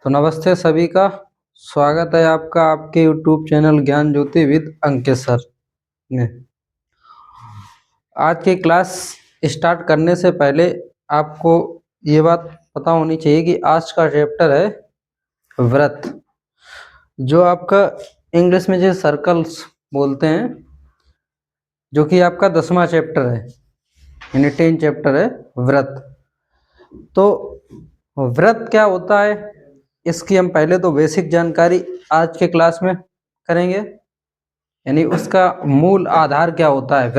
तो नमस्ते सभी का स्वागत है आपका आपके YouTube चैनल ज्ञान ज्योति विद अंकित सर में। आज की क्लास स्टार्ट करने से पहले आपको ये बात पता होनी चाहिए कि आज का चैप्टर है व्रत, जो आपका इंग्लिश में जो सर्कल्स बोलते हैं, जो कि आपका 10वां चैप्टर है, यानी 10 चैप्टर है व्रत। तो व्रत क्या होता है, इसकी हम पहले तो बेसिक जानकारी आज के क्लास में करेंगे, यानी उसका मूल आधार क्या होता है।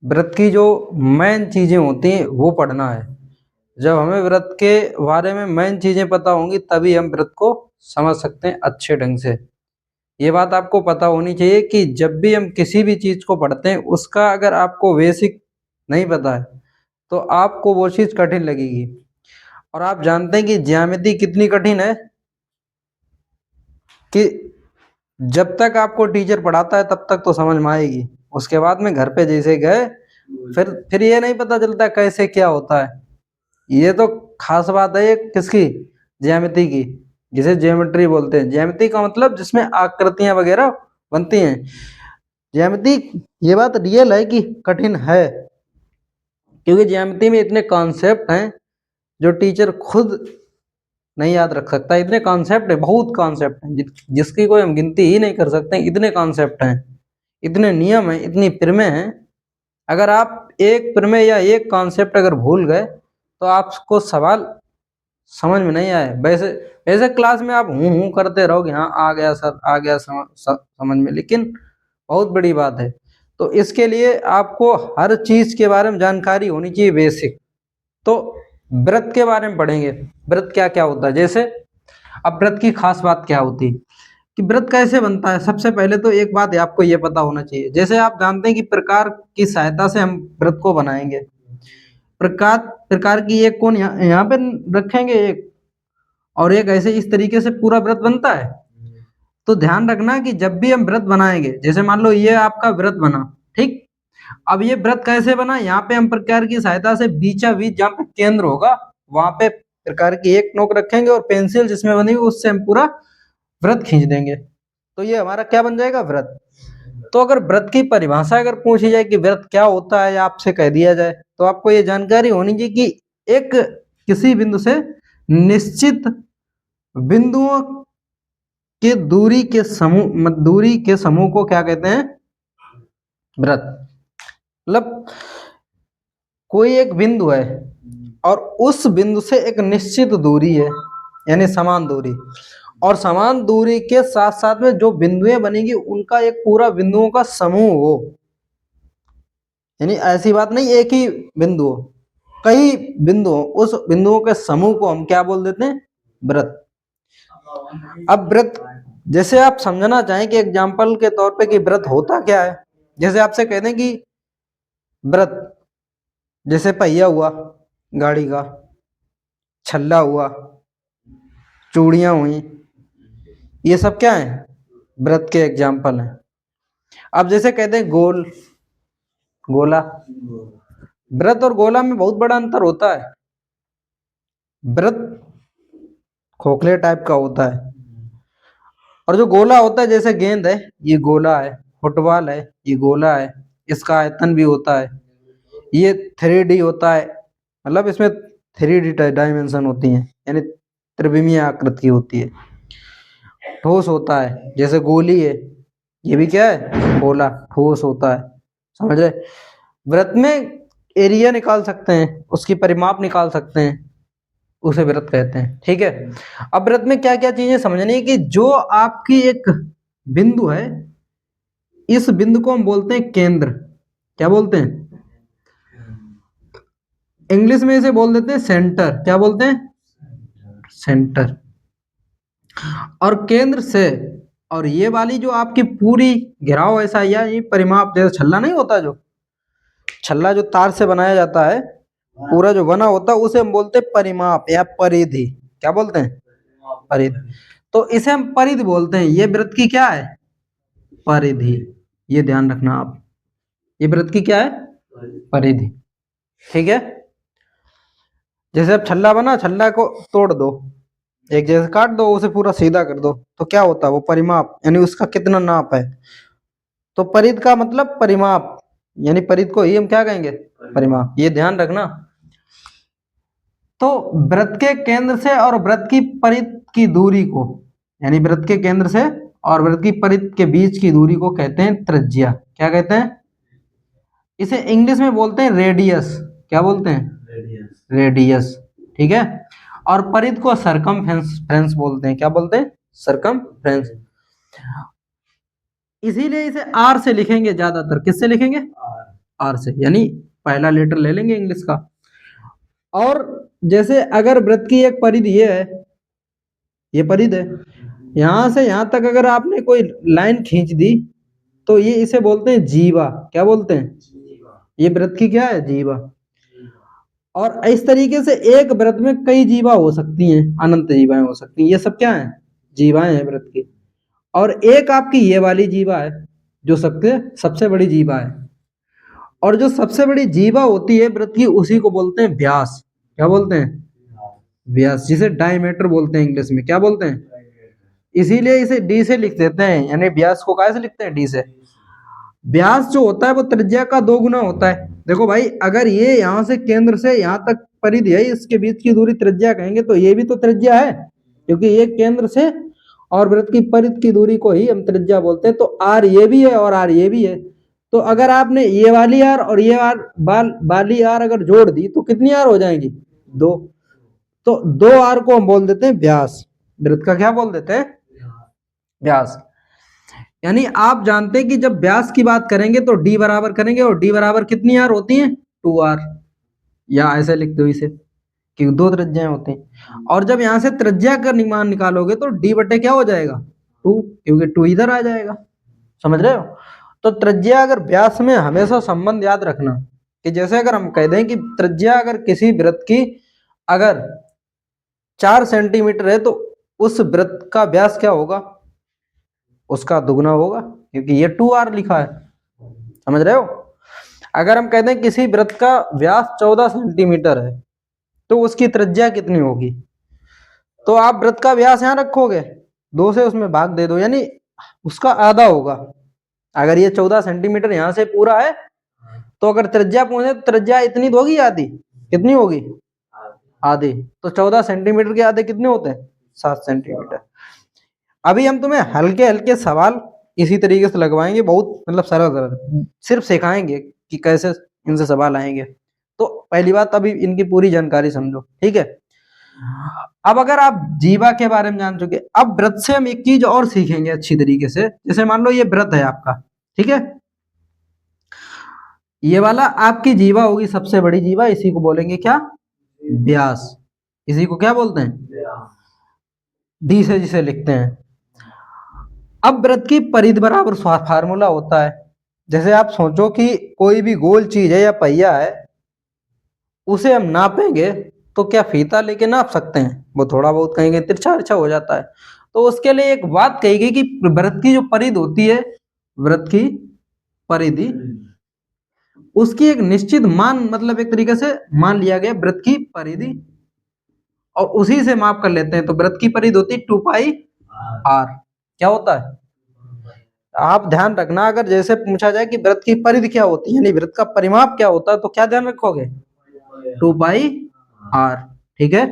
व्रत की जो मेन चीजें होती हैं वो पढ़ना है। जब हमें व्रत के बारे में मेन चीजें पता होंगी तभी हम व्रत को समझ सकते हैं अच्छे ढंग से। ये बात आपको पता होनी चाहिए कि जब भी हम किसी भी चीज को पढ़ते हैं उसका अगर आपको बेसिक नहीं पता है तो आपको वो चीज कठिन लगेगी। और आप जानते हैं कि ज्यामिति कितनी कठिन है कि जब तक आपको टीचर पढ़ाता है तब तक तो समझ में आएगी, उसके बाद में घर पे जैसे गए फिर ये नहीं पता चलता कैसे क्या होता है। ये तो खास बात है ये किसकी, ज्यामिति की, जिसे ज्योमेट्री बोलते हैं। ज्यामिति का मतलब जिसमें आकृतियां वगैरह बनती हैं। ज्यामिति, ये बात रियल है कि कठिन है, क्योंकि ज्यामिति में इतने कॉन्सेप्ट हैं जो टीचर खुद नहीं याद रख सकता। इतने कॉन्सेप्ट है, बहुत कॉन्सेप्ट हैं जिसकी कोई हम गिनती ही नहीं कर सकते। इतने कॉन्सेप्ट हैं, इतने नियम हैं, इतनी प्रमेय हैं। अगर आप एक प्रमेय या एक कॉन्सेप्ट अगर भूल गए तो आपको सवाल समझ में नहीं आए। वैसे वैसे क्लास में आप हूँ करते रहोगे, हाँ आ गया सर, आ गया समझ में, लेकिन बहुत बड़ी बात है। तो इसके लिए आपको हर चीज के बारे में जानकारी होनी चाहिए, बेसिक। तो व्रत के बारे में पढ़ेंगे, व्रत क्या क्या होता है। जैसे अब व्रत की खास बात क्या होती है कि व्रत कैसे बनता है। सबसे पहले तो एक बात आपको ये पता होना चाहिए, जैसे आप जानते हैं कि प्रकार की सहायता से हम व्रत को बनाएंगे। प्रकार प्रकार की एक कोण यहाँ पे रखेंगे एक, और एक ऐसे इस तरीके से पूरा व्रत बनता है। तो ध्यान रखना कि जब भी हम व्रत बनाएंगे, जैसे मान लो ये आपका व्रत बना, ठीक। अब ये व्रत कैसे बना, यहाँ पे हम प्रकार की सहायता से बीचा बीच जहाँ पे केंद्र होगा वहां पे प्रकार की एक नोक रखेंगे और पेंसिल जिसमें बनी हुई उससे हम पूरा व्रत खींच देंगे। तो ये हमारा क्या बन जाएगा, व्रत। तो अगर व्रत की परिभाषा अगर पूछी जाए कि व्रत क्या होता है, या आपसे कह दिया जाए, तो आपको ये जानकारी होनी चाहिए कि एक किसी बिंदु से निश्चित बिंदुओं के दूरी के समूह को क्या कहते हैं, व्रत। मतलब कोई एक बिंदु है और उस बिंदु से एक निश्चित दूरी है, यानी समान दूरी, और समान दूरी के साथ साथ में जो बिंदुएं बनेगी उनका एक पूरा बिंदुओं का समूह हो। यानी ऐसी बात नहीं एक ही बिंदु हो, कई बिंदु हो, उस बिंदुओं के समूह को हम क्या बोल देते हैं, व्रत। अब व्रत जैसे आप समझना चाहें कि एग्जाम्पल के तौर पे कि व्रत होता क्या है। जैसे आपसे कह दें कि व्रत, जैसे पहिया हुआ गाड़ी का, छल्ला हुआ, चूड़ियां हुई, ये सब क्या है, व्रत के एग्जाम्पल हैं। अब जैसे कहते हैं गोल, गोला, व्रत और गोला में बहुत बड़ा अंतर होता है। व्रत खोखले टाइप का होता है, और जो गोला होता है, जैसे गेंद है ये गोला है, फुटबॉल है ये गोला है, इसका आयतन भी होता है, ये 3D होता है, मतलब इसमें 3D डायमेंशन होती हैं, यानी त्रिविमीय आकृति होती है। ठोस होता है, जैसे गोली है, ये भी क्या है, गोला, ठोस होता है, समझ रहे। व्रत में एरिया निकाल सकते हैं, उसकी परिमाप निकाल सकते हैं, उसे व्रत कहते हैं, ठीक है। अब व्रत में क्या क्या चीजें समझनी है कि जो आपकी एक बिंदु है, इस बिंदु को हम बोलते हैं केंद्र। क्या बोलते हैं, इंग्लिश में इसे बोल देते हैं सेंटर। क्या बोलते हैं, सेंटर। और केंद्र से, और ये वाली जो आपकी पूरी घेराव ऐसा, या ये परिमाप, जैसे छल्ला नहीं होता, जो छल्ला जो तार से बनाया जाता है, पूरा जो बना होता है उसे हम बोलते हैं परिमाप या परिधि। क्या बोलते हैं, परिधि। तो इसे हम परिधि बोलते हैं। ये व्रत की क्या है, परिधि। ये ध्यान रखना आप, ये व्रत की क्या है, परिधि, ठीक है। जैसे अब छल्ला बना, छल्ला को तोड़ दो, एक जैसे काट दो, उसे पूरा सीधा कर दो, तो क्या होता है वो परिमाप, यानी उसका कितना नाप है। तो परिध का मतलब परिमाप, यानी परिध को ही हम क्या कहेंगे, परिमाप, ये ध्यान रखना। तो वृत्त के केंद्र से और वृत्त की परिध की दूरी को, यानी वृत्त के केंद्र से और वृत्त की परिध के बीच की दूरी को कहते हैं त्रिज्या। क्या कहते हैं? इसे इंग्लिश में बोलते हैं रेडियस। क्या बोलते हैं? रेडियस। ठीक है। और परिध को सरकमफ्रेंस बोलते हैं। क्या बोलते हैं? सरकमफ्रेंस। इसीलिए इसे आर से लिखेंगे ज्यादातर। किससे लिखेंगे? आर से, यानी पहला लेटर ले लेंगे इंग्लिश का। और जैसे अगर वृत्त की एक परिध ये है, ये परिध है, यहां से यहां तक अगर आपने कोई लाइन खींच दी तो ये इसे बोलते हैं जीवा। क्या बोलते हैं? ये वृत्त की क्या है? जीवा। और इस तरीके से एक वृत्त में कई जीवा हो सकती हैं, अनंत जीवाएं हो सकती हैं। ये सब क्या है? जीवाएं हैं वृत्त की। और एक आपकी ये वाली जीवा है जो सबसे सबसे बड़ी जीवा है। और जो सबसे बड़ी जीवा होती है वृत्त की, उसी को बोलते हैं व्यास। क्या बोलते हैं? व्यास, जिसे डायमीटर बोलते हैं इंग्लिश में। क्या बोलते हैं? इसीलिए इसे डी से लिख देते हैं, यानी व्यास को काय से लिखते हैं? डी से। व्यास जो होता है वो त्रिज्या का 2 गुना होता है। देखो भाई, अगर ये यहां से केंद्र से यहां तक परिधि है, इसके बीच की दूरी त्रिज्या कहेंगे, तो ये भी तो त्रिज्या है, क्योंकि ये केंद्र से और वृत्त की परिधि की दूरी को ही हम त्रिज्या बोलते हैं। तो आर ये भी है और आर ये भी है। तो अगर आपने ये वाली आर और ये आर वाली आर अगर जोड़ दी तो कितनी आर हो जाएंगी? 2। तो 2 आर को हम बोल देते हैं व्यास। वृत्त का क्या बोल देते हैं? व्यास। यानी आप जानते हैं कि जब व्यास की बात करेंगे तो डी बराबर करेंगे, और डी बराबर कितनी आर होती है? 2 आर। या ऐसे लिख दो इसे, क्योंकि 2 त्रिज्याएं होती हैं। और जब यहां से त्रिज्या का मान निकालोगे तो डी बटे क्या हो जाएगा? 2, क्योंकि 2 इधर आ जाएगा। समझ रहे हो? तो त्रिज्या अगर व्यास में हमेशा संबंध याद रखना, कि जैसे अगर हम कह दें कि त्रिज्या अगर किसी वृत्त की अगर 4 सेंटीमीटर है, तो उस वृत्त का व्यास क्या होगा? उसका दुगना होगा, क्योंकि ये 2 आर लिखा है। समझ रहे हो? अगर हम कहते हैं किसी वृत्त का व्यास 14 सेंटीमीटर है, तो उसकी त्रिज्या कितनी होगी? तो आप वृत्त का व्यास यहां रखोगे, 2 से उसमें भाग दे दो, यानी उसका आधा होगा। अगर ये 14 सेंटीमीटर यहां से पूरा है, तो अगर त्रिज्या पूछे तो त्रिज्या इतनी दोगी, आधी कितनी होगी? आधी। तो 14 सेंटीमीटर के आधे कितने होते हैं? 7 सेंटीमीटर। अभी हम तुम्हें हल्के हल्के सवाल इसी तरीके से लगवाएंगे, बहुत मतलब सरल सरल, सिर्फ सिखाएंगे कि कैसे इनसे सवाल आएंगे। तो पहली बात, अभी इनकी पूरी जानकारी समझो, ठीक है। अब अगर आप जीवा के बारे में जान चुके, अब व्रत से हम एक चीज और सीखेंगे अच्छी तरीके से। जैसे मान लो ये व्रत है आपका, ठीक है, ये वाला आपकी जीवा होगी सबसे बड़ी जीवा, इसी को बोलेंगे क्या? व्यास। इसी को क्या बोलते हैं? डी से जिसे लिखते हैं। अब वृत्त की परिधि बराबर फार्मूला होता है। जैसे आप सोचो कि कोई भी गोल चीज है या पहिया है, उसे हम नापेंगे तो क्या फीता लेके नाप सकते हैं? वो थोड़ा बहुत कहेंगे तिरछा तिरछा हो जाता है। तो उसके लिए एक बात कही गई कि वृत्त की जो परिधि होती है, वृत्त की परिधि, उसकी एक निश्चित मान, मतलब एक तरीके से मान लिया गया वृत्त की परिधि, और उसी से माप कर लेते हैं। तो वृत्त की परिधि होती है 2πr। क्या होता है? आप ध्यान रखना, अगर जैसे पूछा जाए कि वृत्त की परिधि क्या होती है, यानी वृत्त का परिमाप क्या होता है, तो क्या ध्यान रखोगे? 2πr। ठीक है।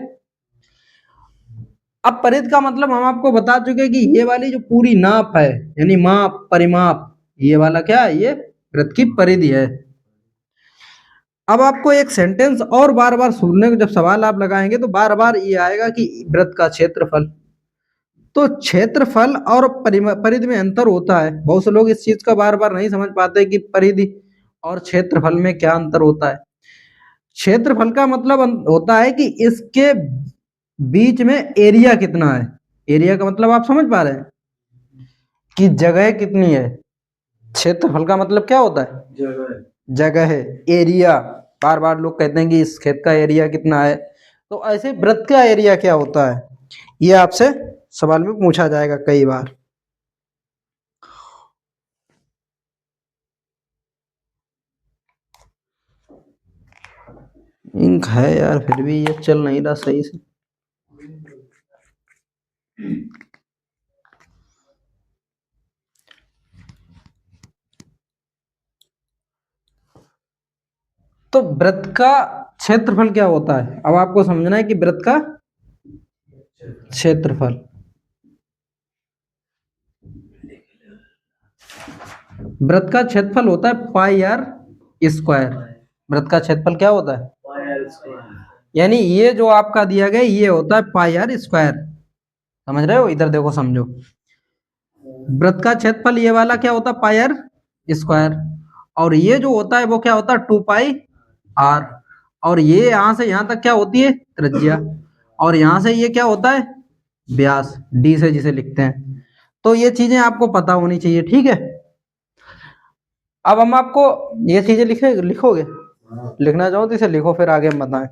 अब परिधि का मतलब हम आपको बता चुके हैं कि ये वाली जो पूरी नाप है, यानी माप परिमाप, ये वाला क्या है? ये वृत्त की परिधि है। अब आपको एक सेंटेंस और बार बार सुनने को, जब सवाल आप लगाएंगे तो बार बार ये आएगा कि वृत्त का क्षेत्रफल। तो क्षेत्रफल और परिधि में अंतर होता है। बहुत से लोग इस चीज का बार बार नहीं समझ पाते कि परिधि और क्षेत्रफल में क्या अंतर होता है। क्षेत्रफल का मतलब होता है कि इसके बीच में एरिया कितना है। एरिया का मतलब आप समझ पा रहे हैं कि जगह कितनी है। क्षेत्रफल का मतलब क्या होता है? जगह। जगह है, एरिया। बार बार लोग कहते हैं कि इस खेत का एरिया कितना है, तो ऐसे वृत्त का एरिया क्या होता है, ये आपसे सवाल में पूछा जाएगा कई बार। इंक है यार, फिर भी ये चल नहीं रहा सही से। तो वृत्त का क्षेत्रफल क्या होता है, अब आपको समझना है कि वृत्त का क्षेत्रफल, वृत्त का क्षेत्रफल होता है पाई आर स्क्वायर। वृत्त का क्षेत्रफल क्या होता है, यानी ये जो आपका दिया गया ये होता है पाई आर स्क्वायर। समझ रहे हो, इधर देखो समझो, वृत्त का क्षेत्रफल ये वाला क्या होता है पाई आर स्क्वायर, और ये जो होता है वो क्या होता है 2 पाई आर, और ये यहां से यहां तक क्या होती है त्रिज्या, और यहां से ये क्या होता है व्यास, डी से जिसे लिखते हैं। तो ये चीजें आपको पता होनी चाहिए, ठीक है। अब हम आपको ये चीजें लिखोगे, लिखना चाहो तो इसे लिखो, फिर आगे हम बताएं।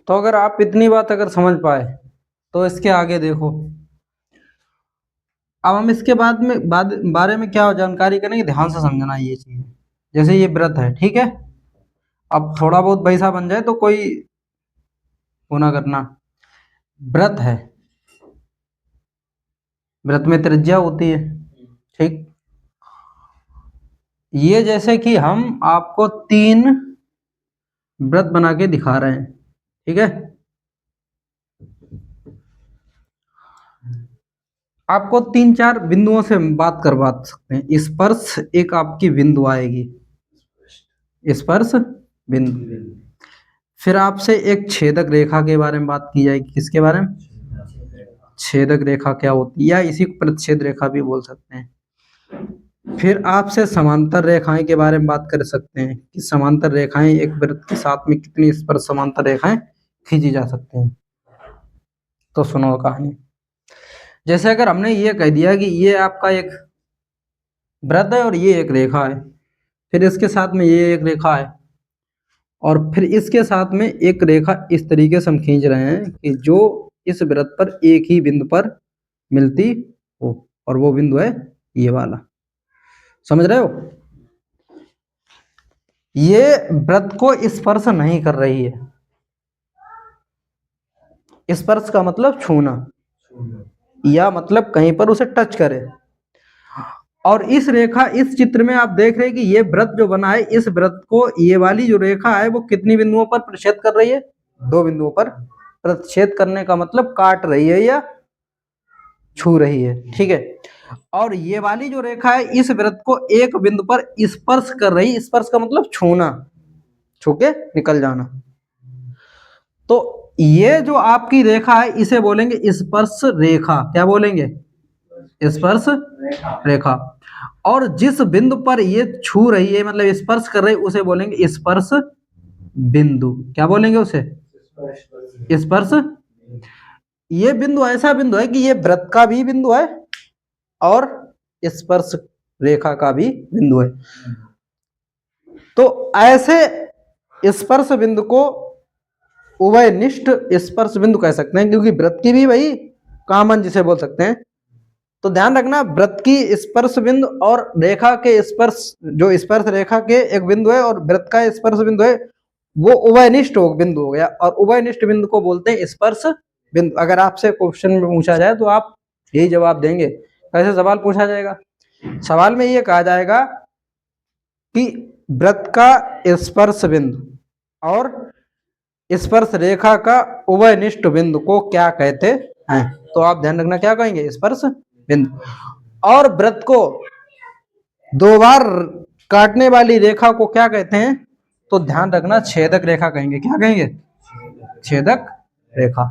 तो अगर आप इतनी बात अगर समझ पाए तो इसके आगे देखो। अब हम इसके बारे में क्या जानकारी करेंगे, ध्यान से समझना ये चीज। जैसे ये व्रत है, ठीक है, अब थोड़ा बहुत पैसा बन जाए तो कोई वो ना करना। व्रत है, व्रत में त्रिज्या होती है, ठीक। ये जैसे कि हम आपको 3 व्रत बना के दिखा रहे हैं, ठीक है। आपको 3-4 बिंदुओं से बात करवा सकते हैं। स्पर्श एक आपकी बिंदु आएगी, स्पर्श बिंदु। फिर आपसे एक छेदक रेखा के बारे में बात की जाएगी। किसके बारे में, छेदक रेखा क्या होती है, या इसी को प्रतिच्छेद रेखा भी बोल सकते हैं। फिर आपसे समांतर रेखाएं के बारे में बात कर सकते हैं कि समांतर रेखाएं एक वृत्त के साथ में कितनी स्पर्श समांतर रेखाएं खींची जा सकती हैं। तो सुनो कहानी। जैसे अगर हमने ये कह दिया कि ये आपका एक वृत्त है और ये एक रेखा है, फिर इसके साथ में ये एक रेखा है, और फिर इसके साथ में एक रेखा इस तरीके से हम खींच रहे हैं कि जो इस वृत्त पर एक ही बिंदु पर मिलती हो, और वो बिंदु है ये वाला। समझ रहे हो, ये वृत्त को स्पर्श नहीं कर रही है। स्पर्श का मतलब छूना, या मतलब कहीं पर उसे टच करे। और इस रेखा, इस चित्र में आप देख रहे हैं कि ये वृत्त जो बना है, इस वृत्त को ये वाली जो रेखा है वो कितनी बिंदुओं पर प्रतिच्छेद कर रही है, 2 बिंदुओं पर प्रतिच्छेद करने का मतलब काट रही है या छू रही है, ठीक है। और ये वाली जो रेखा है इस वृत्त को एक बिंदु पर स्पर्श कर रही, स्पर्श का मतलब छूना, छू के निकल जाना। तो ये जो आपकी रेखा है इसे बोलेंगे स्पर्श रेखा। क्या बोलेंगे, स्पर्श रेखा। और जिस बिंदु पर ये छू रही है मतलब स्पर्श कर रही है उसे बोलेंगे स्पर्श बिंदु। क्या बोलेंगे उसे, स्पर्श। ये बिंदु ऐसा बिंदु है कि ये वृत्त का भी बिंदु है और स्पर्श रेखा का भी बिंदु है। तो ऐसे स्पर्श बिंदु को उभयनिष्ठ स्पर्श बिंदु कह सकते हैं, क्योंकि वृत्त की भी वही कॉमन जिसे बोल सकते हैं। तो ध्यान रखना, वृत्त की स्पर्श बिंदु और रेखा के स्पर्श, जो स्पर्श रेखा के एक बिंदु है और वृत्त का स्पर्श बिंदु है, वो उभयनिष्ठ बिंदु हो गया, और उभयनिष्ठ बिंदु को बोलते हैं स्पर्श बिंदु। अगर आपसे क्वेश्चन में पूछा जाए तो आप यही जवाब देंगे। कैसे सवाल पूछा जाएगा, सवाल में ये कहा जाएगा कि वृत्त का स्पर्श बिंदु और स्पर्श रेखा का उभयनिष्ठ बिंदु को क्या कहते हैं। तो आप ध्यान रखना क्या कहेंगे, स्पर्श बिंदु। और वृत्त को 2 बार काटने वाली रेखा को क्या कहते हैं, तो ध्यान रखना छेदक रेखा कहेंगे। क्या कहेंगे, छेदक रेखा।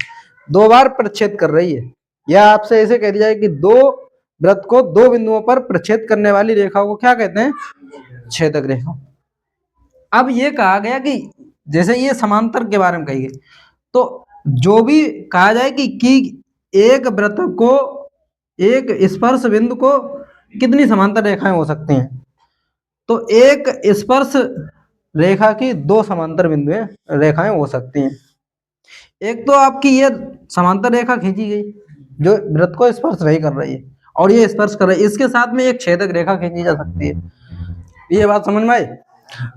2 बार प्रतिच्छेद कर रही है, या आपसे ऐसे कह दिया जाए कि 2 वृत्त को 2 बिंदुओं पर प्रतिच्छेद करने वाली रेखा को क्या कहते हैं, छेदक रेखा। अब ये कहा गया कि जैसे ये समांतर के बारे में कही गई, तो जो भी कहा जाए कि एक वृत्त को, एक स्पर्श बिंदु को कितनी समांतर रेखाएं हो सकती हैं, तो एक स्पर्श रेखा की 2 समांतर बिंदुएं रेखाएं हो सकती हैं। एक तो आपकी ये समांतर रेखा खींची गई जो वृत्त को स्पर्श नहीं कर रही है, और ये स्पर्श कर रही है, इसके साथ में एक छेदक रेखा खींची जा सकती है। ये बात समझ में आई।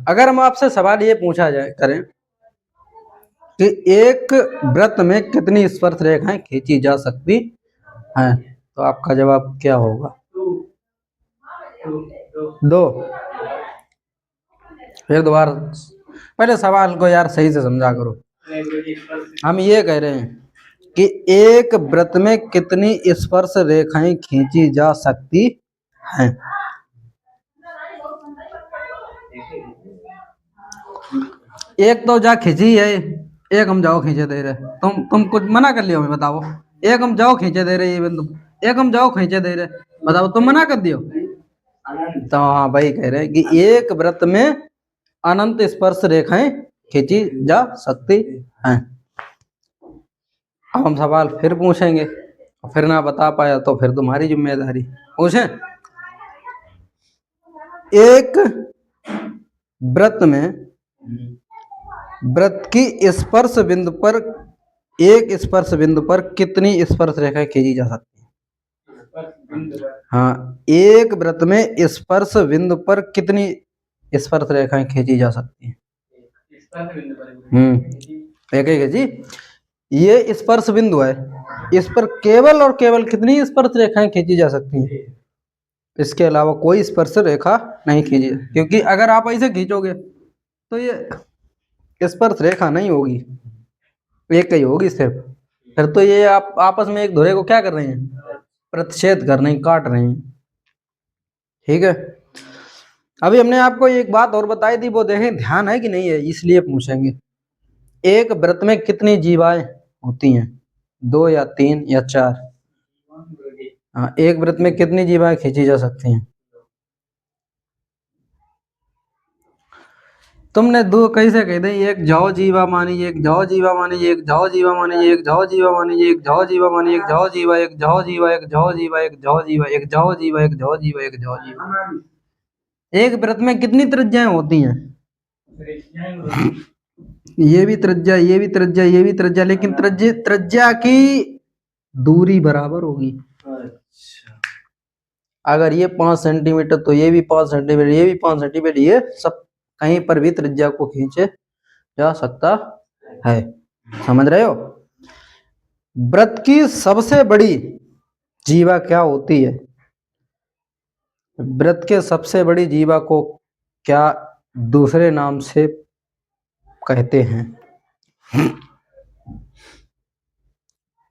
अगर हम आपसे सवाल ये पूछा जाए करें कि एक वृत्त में कितनी स्पर्श रेखाएं खींची जा सकती हैं, तो आपका जवाब क्या होगा? 2। फिर दोबारा पहले सवाल को यार सही से समझा करो। हम ये कह रहे हैं कि एक वृत्त में कितनी स्पर्श रेखाएं खींची जा सकती हैं। एक तो जा खींची है, एक हम जाओ खींचे दे रहे। तुम कुछ मना कर लियो, हमें बताओ। एक हम जाओ खींचे दे रहे ये बिंदु, एक हम जाओ खींचे दे रहे, बताओ तुम मना कर दियो। तो हाँ भाई कह रहे हैं कि एक वृत्त में अनंत स्पर्श रेखाएं खींची जा सकती हैं। अब हम सवाल फिर पूछेंगे, फिर ना बता पाया तो फिर तुम्हारी जिम्मेदारी। पूछें? एक वृत्त में वृत्त की स्पर्श बिंदु पर, एक स्पर्श बिंदु पर कितनी स्पर्श रेखाएं खींची जा सकती हैं? हाँ, एक वृत्त में स्पर्श बिंदु पर कितनी स्पर्श रेखाएं खींची जा सकती हैं? एक एक जी, ये स्पर्श बिंदु है, इस पर केवल और केवल कितनी स्पर्श रेखाएं खींची जा सकती हैं? इसके अलावा कोई स्पर्श रेखा नहीं खींची, क्योंकि अगर आप ऐसे खींचोगे तो ये स्पर्श रेखा नहीं होगी, एक ही होगी सिर्फ। फिर तो ये आप आपस में एक धुरे को क्या कर रहे हैं? प्रतिच्छेद कर रहे हैं, काट रहे हैं। ठीक है, अभी हमने आपको एक बात और बताई थी, वो देखें ध्यान है कि नहीं है, इसलिए पूछेंगे। एक वृत्त में कितनी जीवाएं होती हैं? 2 या 3 या 4? हाँ, एक वृत्त में कितनी जीवाएं खींची जा सकती हैं? तुमने दो कैसे कह दे, एक जाओ जीवा मानी, एक जाओ जीवा मानी, एक जाओ जीवा मानी, एक जाओ जीवा मानी, एक जाओ जीवा मानी, एक जाओ जीवा, एक जाओ जीवा, एक जाओ जीवा, एक जाओ जीवा, एक जाओ जीवा, एक जाओ जीवा, एक जाओ जीवा। एक वृत्त में कितनी त्रिज्याएं होती हैं? ये भी त्रिज्या, ये भी त्रिज्या, ये भी त्रिज्या, लेकिन त्रिज्या की दूरी बराबर होगी। अगर ये 5 सेंटीमीटर तो ये भी 5 सेंटीमीटर, ये भी 5 सेंटीमीटर, ये सब कहीं पर भी त्रिज्या को खींचे जा सकता है। समझ रहे हो? वृत्त की सबसे बड़ी जीवा क्या होती है? वृत्त के सबसे बड़ी जीवा को क्या दूसरे नाम से कहते हैं?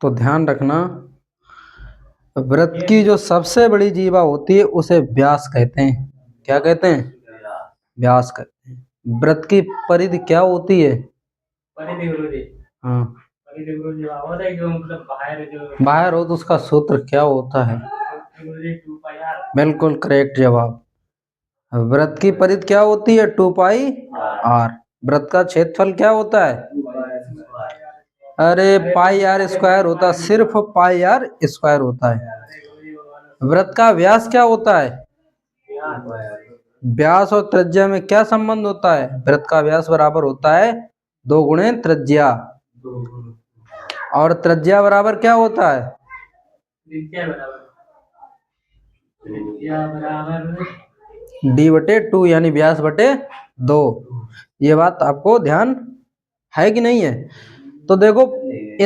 तो ध्यान रखना, वृत्त की जो सबसे बड़ी जीवा होती है उसे व्यास कहते हैं। क्या कहते हैं? व्यास कहते हैं। वृत्त की परिधि क्या होती है? हाँ, बाहर हो तो उसका सूत्र क्या होता है? बिल्कुल करेक्ट जवाब। वृत्त की परिधि क्या होती है? 2 पाई आर। वृत्त का क्षेत्रफल क्या होता है? अरे पाई आर स्क्वायर होता है, सिर्फ पाई आर स्क्वायर होता है। वृत्त का व्यास क्या होता है? व्यास और त्रिज्या में क्या संबंध होता है? वृत्त का व्यास बराबर होता है 2 गुणे त्रिज्या, और त्रिज्या बराबर क्या होता है? डी बटे 2, यानी व्यास बटे 2। ये बात आपको ध्यान है कि नहीं है? तो देखो,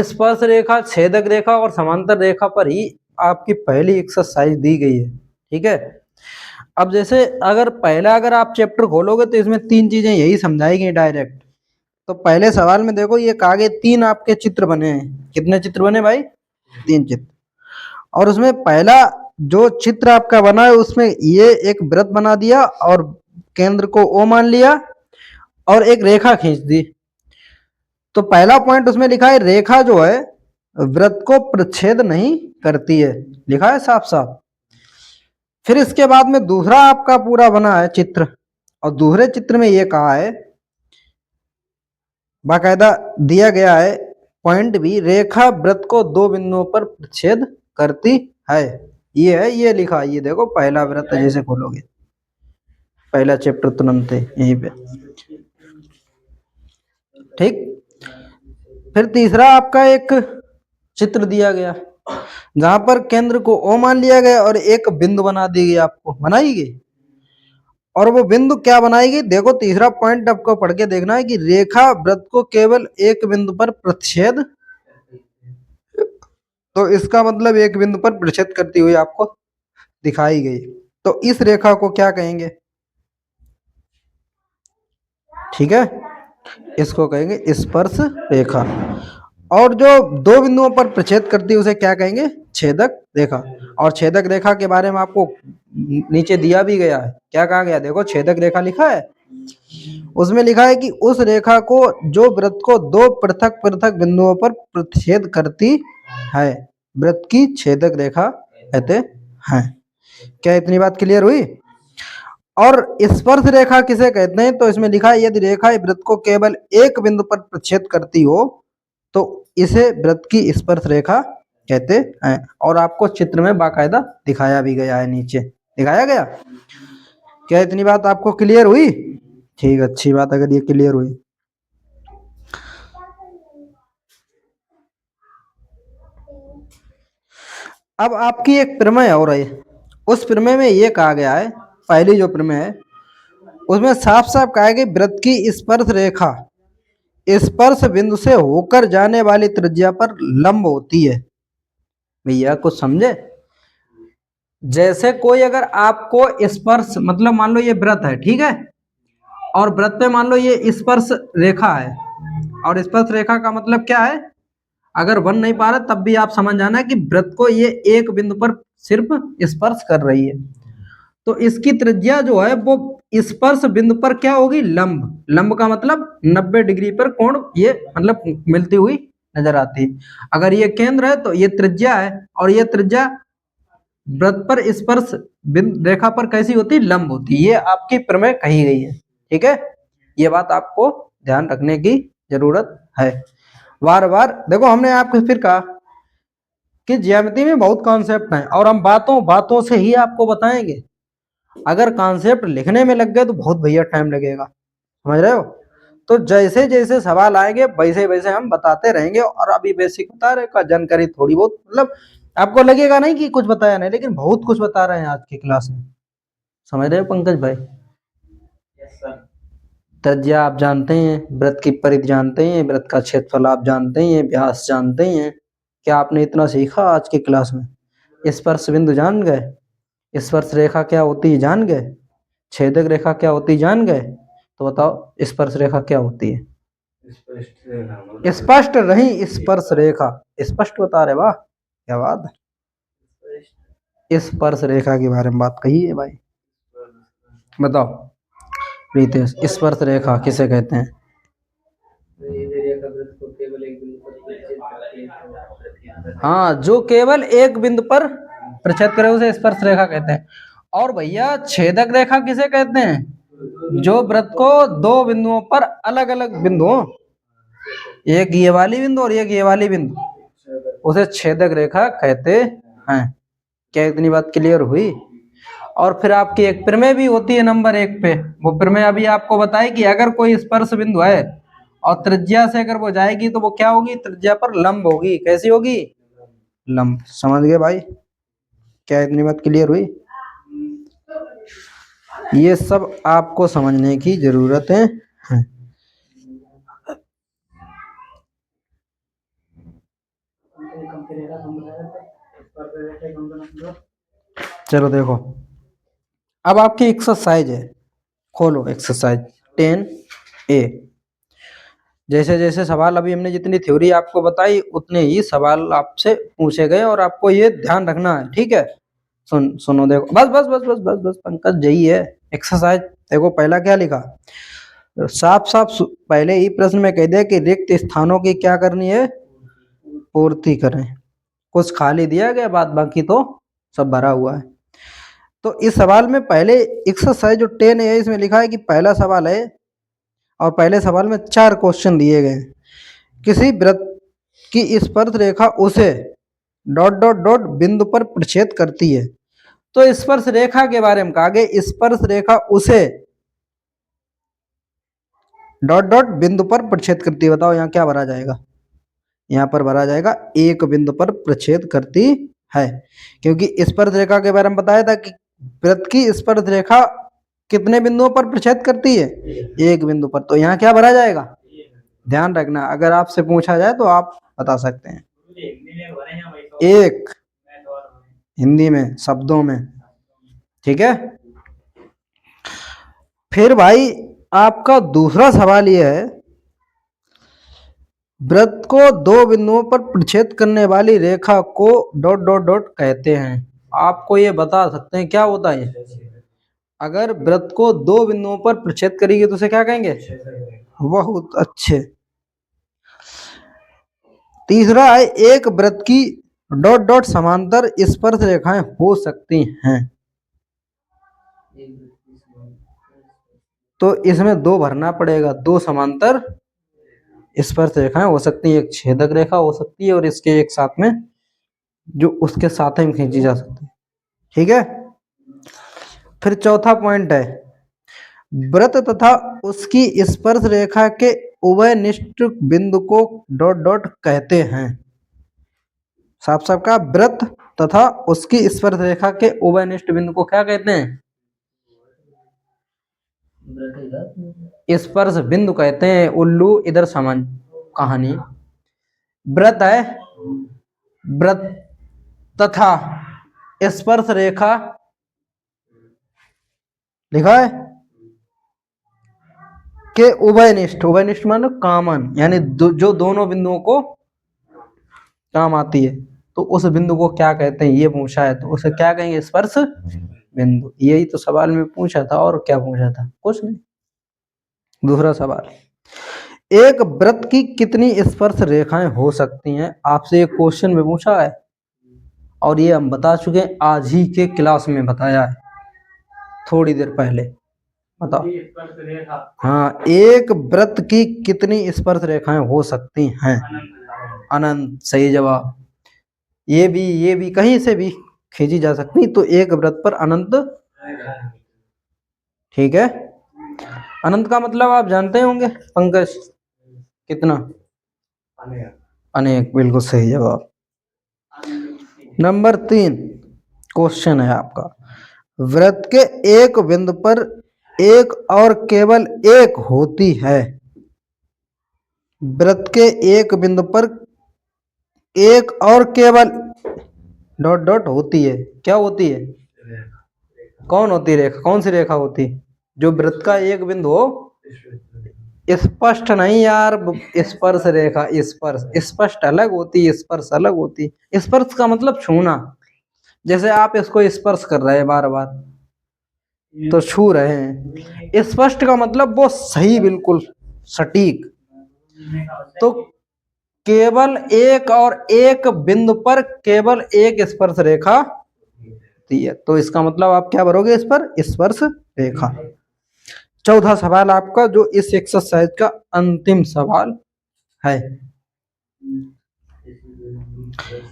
स्पर्श रेखा, छेदक रेखा और समांतर रेखा पर ही आपकी पहली एक्सरसाइज दी गई है। ठीक है, अब जैसे अगर आप चैप्टर खोलोगे तो इसमें 3 चीजें यही समझाई गई डायरेक्ट। तो पहले सवाल में देखो, ये आगे 3 आपके चित्र बने हैं। कितने चित्र बने भाई? 3 चित्र। और उसमें पहला जो चित्र आपका बना है उसमें ये एक वृत्त बना दिया और केंद्र को O मान लिया और एक रेखा खींच दी। तो पहला पॉइंट उसमें लिखा है, रेखा जो है वृत्त को प्रच्छेद नहीं करती है, लिखा है साफ साफ। फिर इसके बाद में दूसरा आपका पूरा बना है चित्र, और दूसरे चित्र में ये कहा है, बाकायदा दिया गया है पॉइंट भी, रेखा वृत्त को 2 बिंदुओं पर प्रच्छेद करती है। ये है, ये लिखा, ये देखो पहला वृत्त जैसे खोलोगे, पहला चैप्टर तुरंत यहीं पे। ठीक, फिर तीसरा आपका एक चित्र दिया गया जहां पर केंद्र को O मान लिया गया और एक बिंदु बना दी गई, आपको बनाई गई, और वो बिंदु क्या बनाएगी, देखो तीसरा पॉइंट आपको पढ़ के देखना है कि रेखा वृत्त को केवल एक बिंदु पर प्रतिच्छेद, तो इसका मतलब एक बिंदु पर प्रतिच्छेद करती हुई आपको दिखाई गई, तो इस रेखा को क्या कहेंगे, ठीक है, इसको कहेंगे स्पर्श रेखा। और जो दो बिंदुओं पर प्रच्छेद करती है उसे क्या कहेंगे, छेदक रेखा। और छेदक रेखा के बारे में आपको नीचे दिया भी गया है, क्या कहा गया, देखो छेदक रेखा लिखा है, उसमें लिखा है कि उस रेखा को जो वृत्त को दो पृथक पृथक बिंदुओं पर प्रतिच्छेद करती है वृत्त की छेदक रेखा कहते हैं। क्या इतनी बात क्लियर हुई। और स्पर्श रेखा किसे कहते हैं, तो इसमें लिखा है यदि रेखा वृत्त को केवल एक बिंदु पर प्रतिच्छेद करती हो तो इसे वृत्त की स्पर्श रेखा कहते हैं। और आपको चित्र में बाकायदा दिखाया भी गया है, नीचे दिखाया गया। क्या इतनी बात आपको क्लियर हुई, ठीक, अच्छी बात अगर ये क्लियर हुई। अब आपकी एक प्रमेय हो रही है, उस प्रमेय में ये कहा गया है, पहली जो प्रमेय है उसमें साफ साफ कहा है कि वृत्त की स्पर्श रेखा स्पर्श बिंदु से होकर जाने वाली त्रिज्या पर लंब होती है। भैया कुछ समझे, जैसे कोई अगर आपको स्पर्श, मतलब मान लो ये वृत्त है, ठीक है, और वृत्त पे मान लो ये स्पर्श रेखा है, और स्पर्श रेखा का मतलब क्या है, अगर बन नहीं पा रहा तब भी आप समझ जाना कि वृत्त को ये एक बिंदु पर सिर्फ स्पर्श कर रही है, तो इसकी त्रिज्या जो है वो स्पर्श बिंदु पर क्या होगी, लंब। लंब का मतलब 90 डिग्री पर कोण ये मतलब मिलती हुई नजर आती है। अगर ये केंद्र है तो ये त्रिज्या है, और ये त्रिज्या वृत्त पर स्पर्श बिंदु रेखा पर कैसी होती है, लंब होती है। ये आपकी प्रमेय कही गई है, ठीक है, ये बात आपको ध्यान रखने की जरूरत है। बार बार देखो हमने आपको फिर कहा कि ज्यामिति में बहुत कॉन्सेप्ट हैं और हम बातों बातों से ही आपको बताएंगे। अगर कॉन्सेप्ट लिखने में लग गए तो बहुत भैया टाइम लगेगा, समझ रहे हो। तो जैसे जैसे सवाल आएंगे वैसे वैसे हम बताते रहेंगे, और अभी बेसिक बता रहे का जानकारी थोड़ी बहुत, मतलब आपको लगेगा नहीं कि कुछ बताया नहीं, लेकिन बहुत कुछ बता रहे हैं आज की क्लास में, समझ रहे हो पंकज भाई। त्रिज्या आप जानते हैं, वृत्त की परिधि जानते हैं, वृत्त का क्षेत्रफल आप जानते हैं, व्यास जानते हैं। क्या आपने इतना सीखा आज की क्लास में। स्पर्श बिंदु जान गए, स्पर्श रेखा क्या होती है जान गए, छेदक रेखा क्या होती है जान गए, तो बताओ स्पर्श रेखा क्या होती है। स्पष्ट नहीं, स्पर्श रेखा स्पष्ट बता रहे, वाह क्या बात है। स्पर्श रेखा के बारे में बात कही है भाई, बताओ प्रीतेश, स्पर्श रेखा किसे कहते हैं। हाँ, जो केवल एक बिंदु पर प्रतिच्छेद करे उसे स्पर्श रेखा कहते हैं। और भैया छेदक रेखा किसे कहते हैं, जो वृत्त को दो बिंदुओं पर अलग अलग बिंदुओं, एक ये वाली बिंदु और एक ये वाली बिंदु, उसे छेदक रेखा कहते हैं। क्या इतनी बात क्लियर हुई। और फिर आपकी एक प्रमेय भी होती है नंबर 1 पे, वो प्रमेय अभी आपको बताई कि अगर कोई स्पर्श बिंदु है और त्रिज्या से अगर वो जाएगी तो वो क्या होगी, त्रिज्या पर लंब होगी। कैसी होगी, लंब। समझ गए भाई, क्या इतनी बात क्लियर हुई। ये सब आपको समझने की जरूरत है। चलो देखो, अब आपकी एक्सरसाइज है, खोलो एक्सरसाइज 10A। जैसे जैसे सवाल अभी हमने जितनी थ्योरी आपको बताई उतने ही सवाल आपसे पूछे गए, और आपको ये ध्यान रखना है, ठीक है। सुनो देखो, बस बस बस बस बस बस पंकज यही है एक्सरसाइज। देखो पहला क्या लिखा, साफ साफ पहले ही प्रश्न में कह दिया कि रिक्त स्थानों की क्या करनी है, पूर्ति करें। कुछ खाली दिया गया, बाद बाकी तो सब भरा हुआ है। तो इस सवाल में पहले एक्सरसाइज जो 10 है इसमें लिखा है कि पहला सवाल है, और पहले सवाल में 4 क्वेश्चन दिए गए। किसी वृत्त की स्पर्श रेखा उसे डॉट डॉट डॉट बिंदु पर प्रतिच्छेद करती है। तो स्पर्श रेखा के बारे में कहा गया, स्पर्श रेखा उसे डॉट डॉट बिंदु पर प्रतिच्छेद करती है। बताओ यहाँ क्या भरा जाएगा, यहाँ पर भरा जाएगा एक बिंदु पर प्रतिच्छेद करती है, क्योंकि स्पर्श रेखा के बारे में बताया था कि वृत्त की स्पर्श रेखा कितने बिंदुओं पर प्रतिच्छेद करती है? एक बिंदु पर। तो यहाँ क्या भरा जाएगा? ध्यान रखना, अगर आपसे पूछा जाए तो आप बता सकते हैं। एक, हिंदी में, शब्दों में। ठीक है। फिर भाई आपका दूसरा सवाल यह है, वृत्त को दो बिंदुओं पर प्रतिच्छेद करने वाली रेखा को डॉट डॉट डॉट कहते हैं। आपको ये बता सकते हैं क्या होता है? अगर वृत्त को दो बिंदुओं पर प्रतिच्छेद करेगी तो उसे क्या कहेंगे? बहुत अच्छे। तीसरा है, एक वृत्त की डॉट डॉट समांतर स्पर्श रेखाएं हो सकती हैं। तो इसमें दो भरना पड़ेगा, दो समांतर स्पर्श रेखाएं हो सकती है, एक छेदक रेखा हो सकती है और इसके एक साथ में जो उसके साथ में खींची जा सकती है। ठीक है। फिर चौथा पॉइंट है, वृत्त तथा उसकी स्पर्श रेखा के उभयनिष्ठ बिंदु को डॉट डॉट कहते हैं। साफ साफ का, वृत्त तथा उसकी स्पर्श रेखा के उभयनिष्ठ बिंदु को क्या कहते हैं? स्पर्श बिंदु कहते हैं। उल्लू इधर समझ कहानी। वृत्त है, वृत्त तथा स्पर्श रेखा लिखा है के उभयनिष्ठ, उभयनिष्ठ मानो कॉमन, यानी जो दोनों बिंदुओं को काम आती है, तो उस बिंदु को क्या कहते हैं ये पूछा है, तो उसे क्या कहेंगे? स्पर्श बिंदु। यही तो सवाल में पूछा था, और क्या पूछा था? कुछ नहीं। दूसरा सवाल, एक वृत्त की कितनी स्पर्श रेखाएं हो सकती हैं? आपसे एक क्वेश्चन में पूछा है और ये हम बता चुके हैं, आज ही के क्लास में बताया है, थोड़ी देर पहले। बताओ। हाँ, एक वृत्त की कितनी स्पर्श रेखाएं हो सकती हैं? अनंत। सही जवाब। ये भी कहीं से भी खींची जा सकती, तो एक वृत्त पर अनंत। ठीक है। अनंत का मतलब आप जानते होंगे पंकज, कितना? अनेक। बिल्कुल सही जवाब। नंबर 3 क्वेश्चन है आपका, वृत्त के एक बिंदु पर एक और केवल एक होती है। वृत्त के एक बिंदु पर एक और केवल डॉट डॉट होती है। क्या होती है? कौन होती है रेखा? कौन सी रेखा होती? जो वृत्त का एक बिंदु हो। स्पष्ट नहीं यार, स्पर्श रेखा। स्पर्श, स्पष्ट अलग होती, स्पर्श अलग होती। स्पर्श का मतलब छूना। जैसे आप इसको स्पर्श कर रहे हैं बार बार, तो छू रहे हैं। स्पष्ट का मतलब वो सही, बिल्कुल सटीक। तो केवल एक और एक बिंदु पर केवल एक स्पर्श रेखा होती है, तो इसका मतलब आप क्या भरोगे इस पर? स्पर्श रेखा। चौथा सवाल आपका, जो इस एक्सरसाइज का अंतिम सवाल है,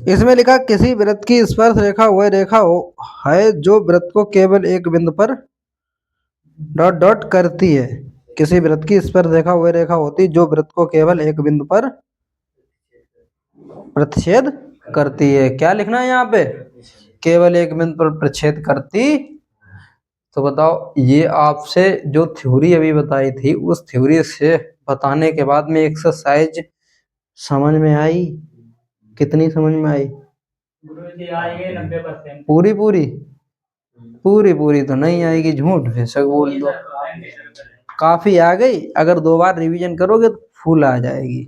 इसमें लिखा, किसी वृत्त की स्पर्श रेखा वह रेखा है जो वृत्त को केवल एक बिंदु पर डॉट डॉट करती है। किसी वृत्त की स्पर्श रेखा वह रेखा होती जो वृत्त को केवल एक बिंदु पर प्रतिच्छेद करती है। क्या लिखना है यहाँ पे? केवल एक बिंदु पर प्रतिच्छेद करती। तो बताओ, ये आपसे जो थ्योरी अभी बताई थी, उस थ्योरी से बताने के बाद में एक्सरसाइज समझ में आई? कितनी समझ में आई? पूरी पूरी? पूरी पूरी तो नहीं आएगी, झूठ बेशक बोल दो। काफी आ गई, अगर 2 बार रिवीजन करोगे तो फुल आ जाएगी।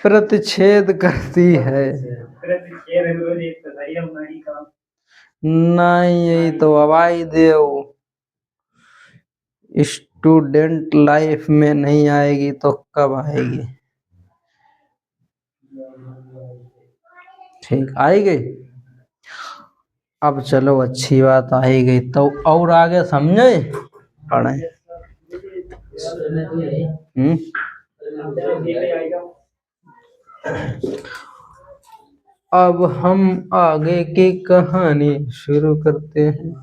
प्रतिच्छेद करती है। नहीं, यही तो हवाई देव स्टूडेंट लाइफ में नहीं आएगी तो कब आएगी? ठीक, आई गई। अब चलो, अच्छी बात आ ही गई, तो और आगे समझे पढ़े। अब हम आगे की कहानी शुरू करते हैं।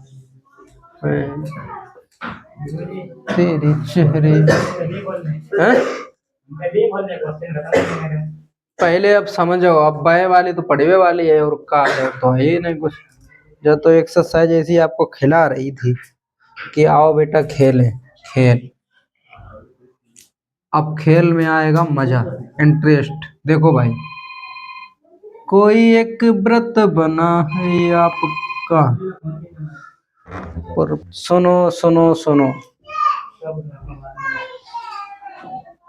तेरी चेहरे पहले अब समझो, अब बाय वाली तो पढ़वे वाली है और का है तो है ही नहीं कुछ। जो तो एक्सरसाइज ऐसी आपको खिला रही थी कि आओ बेटा खेलें, खेल। अब खेल में आएगा मजा, इंटरेस्ट। देखो भाई, कोई एक व्रत बना है आपका, और सुनो सुनो सुनो,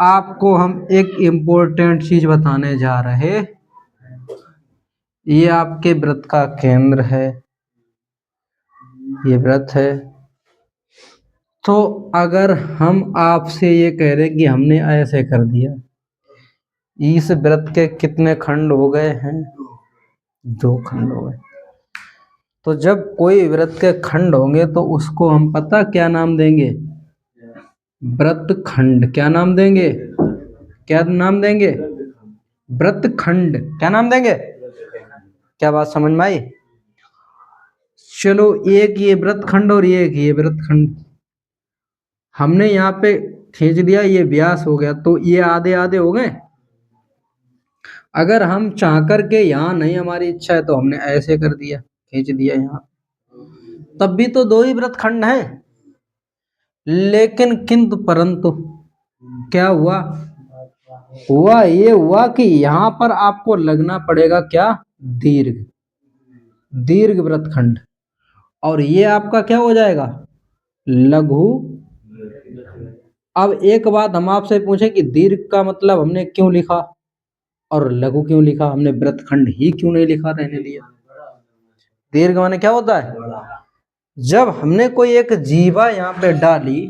आपको हम एक इम्पोर्टेंट चीज बताने जा रहे। ये आपके व्रत का केंद्र है, ये व्रत है। तो अगर हम आपसे ये कह रहे कि हमने ऐसे कर दिया, इस व्रत के कितने खंड हो गए हैं? 2 खंड हो गए। तो जब कोई व्रत के खंड होंगे तो उसको हम पता क्या नाम देंगे? व्रत खंड। क्या नाम देंगे? क्या नाम देंगे? व्रत खंड। क्या नाम देंगे? क्या बात समझ में आई? चलो, एक ये व्रत खंड और एक ये व्रत खंड हमने यहाँ पे खींच दिया, ये व्यास हो गया, तो ये आधे आधे हो गए। अगर हम चाह करके यहाँ नहीं, हमारी इच्छा है, तो हमने ऐसे कर दिया, खींच दिया यहाँ, तब भी तो 2 ही व्रत खंड हैं। लेकिन किंतु परंतु क्या हुआ? ये हुआ कि यहाँ पर आपको लगना पड़ेगा क्या? दीर्घ। दीर्घ व्रत खंड। और ये आपका क्या हो जाएगा? लघु। अब एक बात हम आपसे पूछें कि दीर्घ का मतलब हमने क्यों लिखा और लघु क्यों लिखा? हमने व्रत खंड ही क्यों नहीं लिखा, रहने दिया? दीर्घ माने क्या होता है? जब हमने कोई एक जीवा यहाँ पे डाली,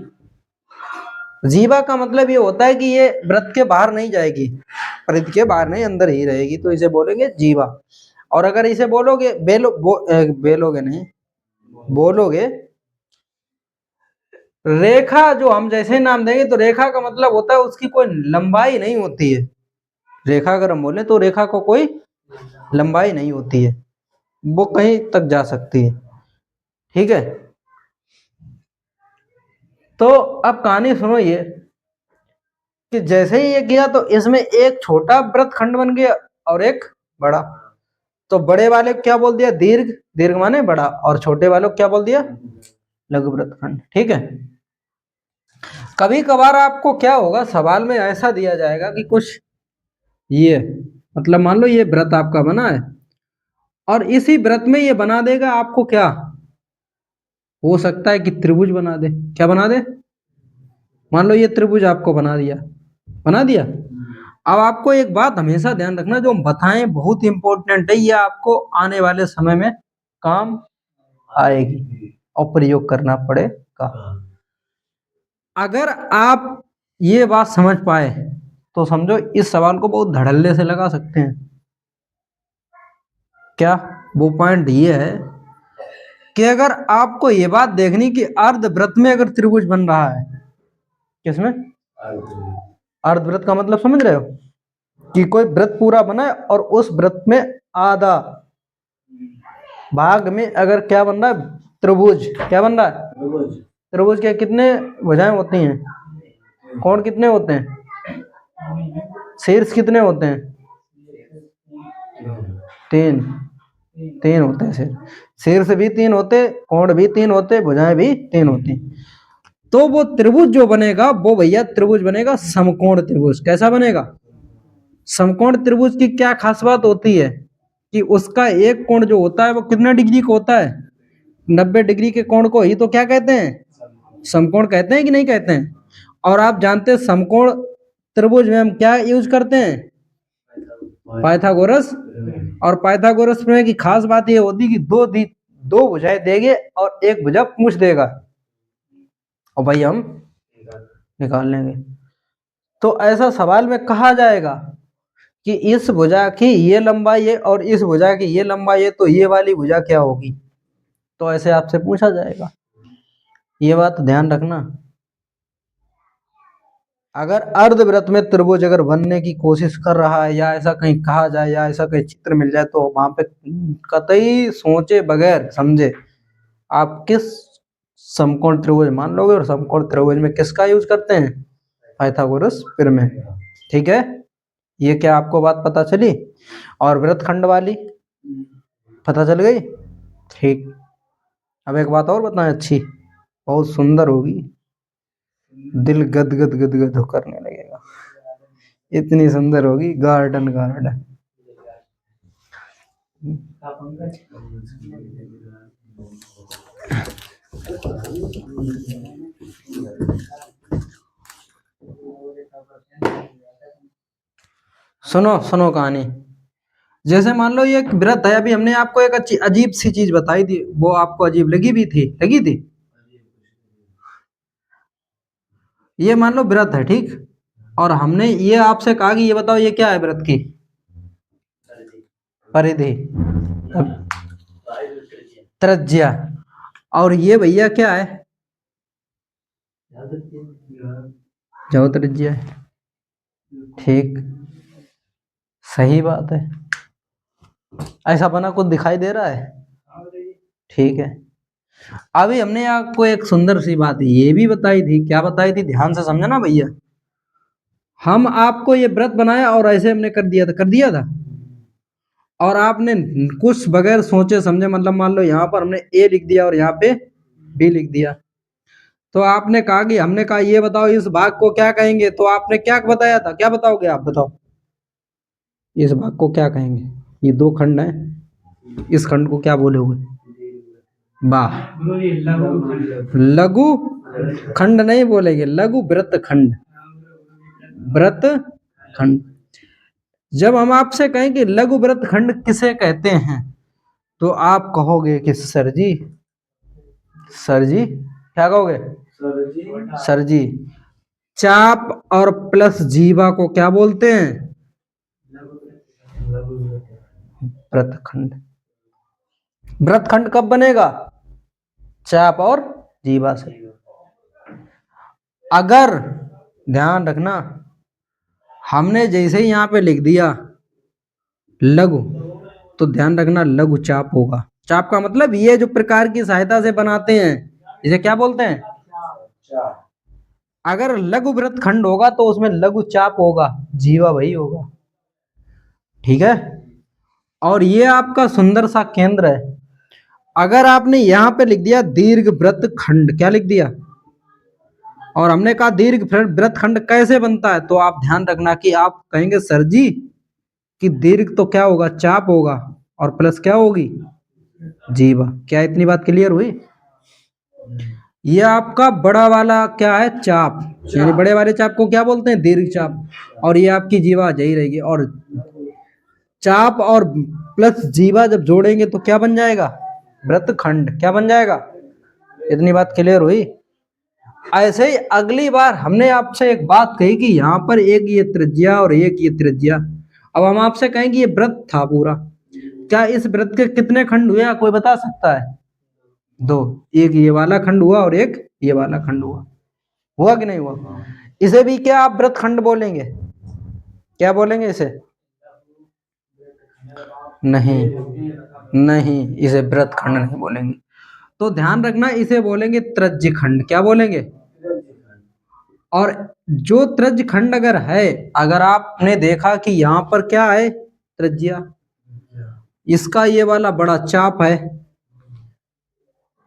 जीवा का मतलब ये होता है कि ये व्रत के बाहर नहीं जाएगी, परिधि के बाहर नहीं, अंदर ही रहेगी, तो इसे बोलेंगे जीवा। और अगर इसे बोलोगे बेलोगे नहीं, बोलोगे रेखा, जो हम जैसे नाम देंगे, तो रेखा का मतलब होता है उसकी कोई लंबाई नहीं होती है। रेखा अगर हम बोले तो रेखा को कोई लंबाई नहीं होती है, वो कहीं तक जा सकती है। ठीक है, तो अब कहानी सुनो ये कि जैसे ही ये किया तो इसमें एक छोटा व्रत खंड बन गया और एक बड़ा। तो बड़े वाले को क्या बोल दिया? दीर्घ। दीर्घ माने बड़ा। और छोटे वालों को क्या बोल दिया? लघु व्रत खंड। ठीक है। कभी कभार आपको क्या होगा, सवाल में ऐसा दिया जाएगा कि कुछ ये, मतलब मान लो ये व्रत आपका बना है और इसी व्रत में ये बना देगा आपको क्या, हो सकता है कि त्रिभुज बना दे। क्या बना दे? मान लो ये त्रिभुज आपको बना दिया, बना दिया। अब आपको एक बात हमेशा ध्यान रखना, जो हम बताएं बहुत इंपॉर्टेंट है, ये आपको आने वाले समय में काम आएगी और प्रयोग करना पड़ेगा। अगर आप ये बात समझ पाए तो समझो इस सवाल को बहुत धड़ल्ले से लगा सकते हैं। क्या? वो पॉइंट ये है कि अगर आपको ये बात देखनी कि अर्धव्रत में अगर त्रिभुज बन रहा है, किसमें? अर्धव्रत का मतलब समझ रहे हो कि कोई व्रत पूरा बना है और उस व्रत में आधा भाग में अगर क्या बन रहा है? त्रिभुज। क्या बन रहा है? त्रिभुज के कितने भुजाएं होती हैं? कोण कितने होते हैं? शीर्ष कितने होते हैं? 3 3 होते हैं। शीर्ष भी 3 होते, कोण भी 3 होते, भुजाएं भी 3 होती। तो वो त्रिभुज जो बनेगा वो भैया त्रिभुज बनेगा समकोण त्रिभुज। कैसा बनेगा? समकोण त्रिभुज की क्या खास बात होती है कि उसका एक कोण जो होता है वो कितना डिग्री का होता है? 90 डिग्री के कोण को ही तो क्या कहते हैं? समकोण कहते हैं कि नहीं कहते हैं? और आप जानते हैं समकोण त्रिभुज में हम क्या यूज करते हैं? पाइथागोरस। और पाइथागोरस में की खास बात ये होती कि दो भुजाएं देंगे और एक भुजा पूछ देगा और भाई हम निकाल लेंगे। तो ऐसा सवाल में कहा जाएगा कि इस भुजा की ये लंबाई है और इस भुजा की ये लंबाई है, तो ये वाली भुजा क्या होगी? तो ऐसे आपसे पूछा जाएगा। ये बात ध्यान रखना। अगर अर्धव्रत में त्रिभुज अगर बनने की कोशिश कर रहा है, या ऐसा कहीं कहा जाए, या ऐसा कहीं चित्र मिल जाए, तो वहां पे कतई सोचे बगैर समझे आप किस समकोण त्रिभुज मान लोगे। और समकोण त्रिभुज में किसका यूज करते हैं? पाइथागोरस प्रमेय। ठीक है, ये क्या आपको बात पता चली? और व्रत खंड वाली पता चल गई? ठीक। अब एक बात और बताएं, अच्छी बहुत सुंदर होगी, दिल गद गद गद गद करने लगेगा, इतनी सुंदर होगी। Garden garden. सुनो सुनो कहानी। जैसे मान लो ये एक व्रत है, अभी हमने आपको एक अच्छी अजीब सी चीज बताई थी, वो आपको अजीब लगी भी थी, लगी थी। ये मान लो व्रत है, ठीक, और हमने ये आपसे कहा कि ये बताओ ये क्या है व्रत की परिधि, त्रिज्या। और ये भैया क्या है, जो त्रिज्या है। ठीक, सही बात है। ऐसा बना कुछ दिखाई दे रहा है? ठीक है। अभी हमने आपको एक सुंदर सी बात ये भी बताई थी, क्या बताई थी, ध्यान से समझना भैया। हम आपको ये व्रत बनाया और ऐसे हमने कर दिया था, कर दिया था, और आपने कुछ बगैर सोचे समझे, मतलब मान लो यहाँ पर हमने ए लिख दिया और यहाँ पे बी लिख दिया, तो आपने कहा कि हमने कहा ये बताओ इस भाग को क्या कहेंगे, तो आपने क्या बताया था, क्या बताओगे आप, बताओ इस भाग को क्या कहेंगे। ये दो खंड है, इस खंड को क्या बोलोगे? वाह, लघु खंड नहीं बोलेंगे, लघु व्रत खंड, व्रत खंड। जब हम आपसे कहें कि लघु व्रत खंड किसे कहते हैं, तो आप कहोगे कि सर जी, सर जी क्या कहोगे? सर जी, चाप और प्लस जीवा को क्या बोलते हैं? व्रतखंड। व्रतखंड कब बनेगा? चाप और जीवा से। अगर ध्यान रखना, हमने जैसे ही यहाँ पे लिख दिया लघु, तो ध्यान रखना लघु चाप होगा। चाप का मतलब ये जो प्रकार की सहायता से बनाते हैं, इसे क्या बोलते हैं? अगर लघु व्रत खंड होगा तो उसमें लघु चाप होगा, जीवा वही होगा, ठीक है। और ये आपका सुंदर सा केंद्र है। अगर आपने यहां पे लिख दिया दीर्घ व्रत खंड, क्या लिख दिया, और हमने कहा दीर्घ व्रत खंड कैसे बनता है, तो आप ध्यान रखना कि आप कहेंगे सर जी कि दीर्घ तो क्या होगा, चाप होगा, और प्लस क्या होगी, जीवा। क्या इतनी बात क्लियर हुई? ये आपका बड़ा वाला क्या है, चाप, यानी बड़े वाले चाप को क्या बोलते हैं, दीर्घ चाप, और ये आपकी जीवा यही रहेगी। और चाप और प्लस जीवा जब जोड़ेंगे तो क्या बन जाएगा, व्रत खंड। क्या बन जाएगा? इतनी बात क्लियर हुई? ऐसे ही अगली बार हमने आपसे एक बात कही कि यहाँ पर एक ये त्रिज्या और एक ये त्रिज्या। अब हम आपसे कहेंगे ये व्रत था पूरा, क्या इस व्रत के कितने खंड हुए, कोई बता सकता है? दो, एक ये वाला खंड हुआ और एक ये वाला खंड हुआ, हुआ कि नहीं हुआ? इसे भी क्या आप व्रत खंड बोलेंगे? क्या बोलेंगे इसे? नहीं, नहीं, इसे व्रत खंड नहीं बोलेंगे। तो ध्यान रखना, इसे बोलेंगे त्रज्य खंड। क्या बोलेंगे? और जो त्रज्य खंड अगर है, अगर आपने देखा कि यहाँ पर क्या है, त्रिज्या, इसका ये वाला बड़ा चाप है,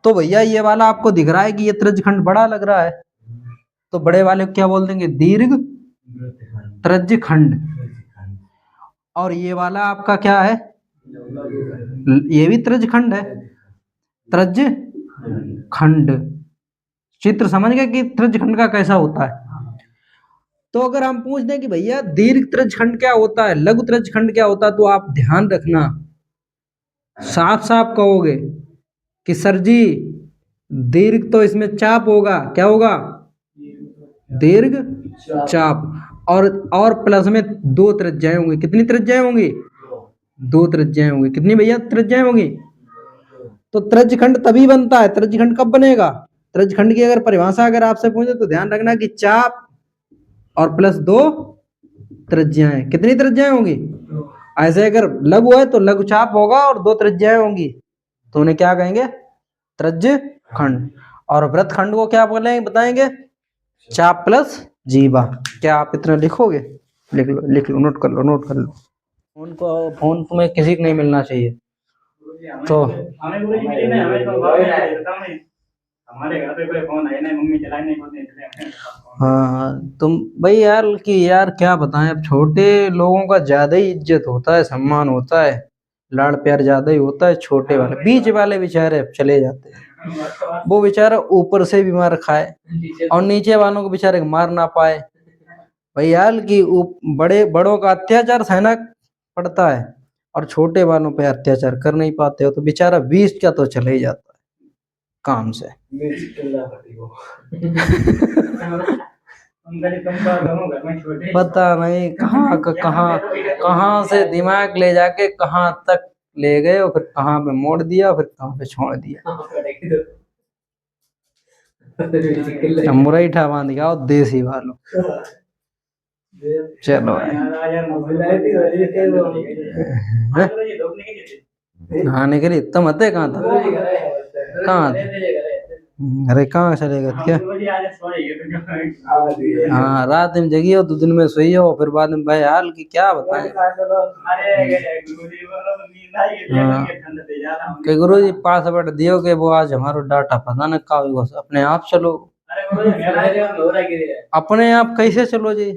तो भैया ये वाला आपको दिख रहा है कि ये त्रज्य खंड बड़ा लग रहा है, तो बड़े वाले को क्या बोल देंगे, दीर्घ त्रज्य खंड। और ये वाला आपका क्या है, ये भी त्रज्य खंड है, त्रज्य खंड। चित्र समझ गए कि त्रज्य खंड का कैसा होता है? तो अगर हम पूछ दें कि भैया दीर्घ त्रज्य खंड क्या होता है, लघु त्रज्य खंड क्या होता है, तो आप ध्यान रखना, साफ साफ कहोगे कि सर जी दीर्घ तो इसमें चाप होगा, क्या होगा, दीर्घ चाप, और प्लस में दो त्रिज्याएं होंगी। कितनी त्रिज्याएं होंगी? दो त्रिज्याएं होंगी। कितनी भैया त्रिज्याएं होंगी? तो त्रज्यखंड तभी बनता है। त्रज्यखंड कब बनेगा? त्रज्यखंड की अगर परिभाषा अगर आपसे पूछे तो ध्यान रखना कि चाप और प्लस दो त्रिज्याएं। कितनी त्रिज्याएं होंगी? ऐसे अगर लघु है तो लघु चाप होगा और दो त्रिज्याएं होंगी, तो उन्हें क्या कहेंगे? त्रज्य खंड। और व्रत खंड को क्या बोलेंगे, बताएंगे? चाप प्लस जीवा। क्या आप इतना लिखोगे? लिख लो, नोट कर लो, नोट कर लो। फोन को, फोन तुम्हें किसी को नहीं मिलना चाहिए। तो हमें गुरुजी मिली ना, हमें तो गाँव में आए बताओ नहीं, हमारे घर पे कोई फोन आया नहीं, मम्मी चलाए नहीं बोलते इसलिए हाँ तुम भाई यार कि यार क्या बताएं, अब छोटे लोगों का ज्यादा ही इज्जत होता है, सम्मान होता है, लाड़ प्यार ज्यादा ही होता है। छोटे वाले बीच वाले बेचारे अब चले जाते हैं, वो बेचारा ऊपर से भी मार खाए और नीचे वालों को बेचारे को मार ना पाए। भाई यार कि बड़े बड़ों का अत्याचार सहना पड़ता है और छोटे वालों पे अत्याचार कर नहीं पाते हो, तो बेचारा बीच का तो चले ही जाता है काम से। पता नहीं कहाँ कहाँ कहाँ से दिमाग ले जाके कहाँ तक ले गए और फिर कहाँ पे मोड़ दिया, फिर कहाँ पे छोड़ दिया। मुरैठा बांध गया और देसी वालों। चलो नहाने के लिए तुम आते कहाँ था, कहाँ थे? अरे कहाँ चले गए क्या? हाँ रात में जगी हो तो दिन में सोई हो, फिर बाद में भाई हाल की क्या बताएं। हाँ कि गुरु जी पासवर्ड दियो के वो आज हमारो डाटा पता न का अपने आप चलो, अपने आप कैसे चलो जी।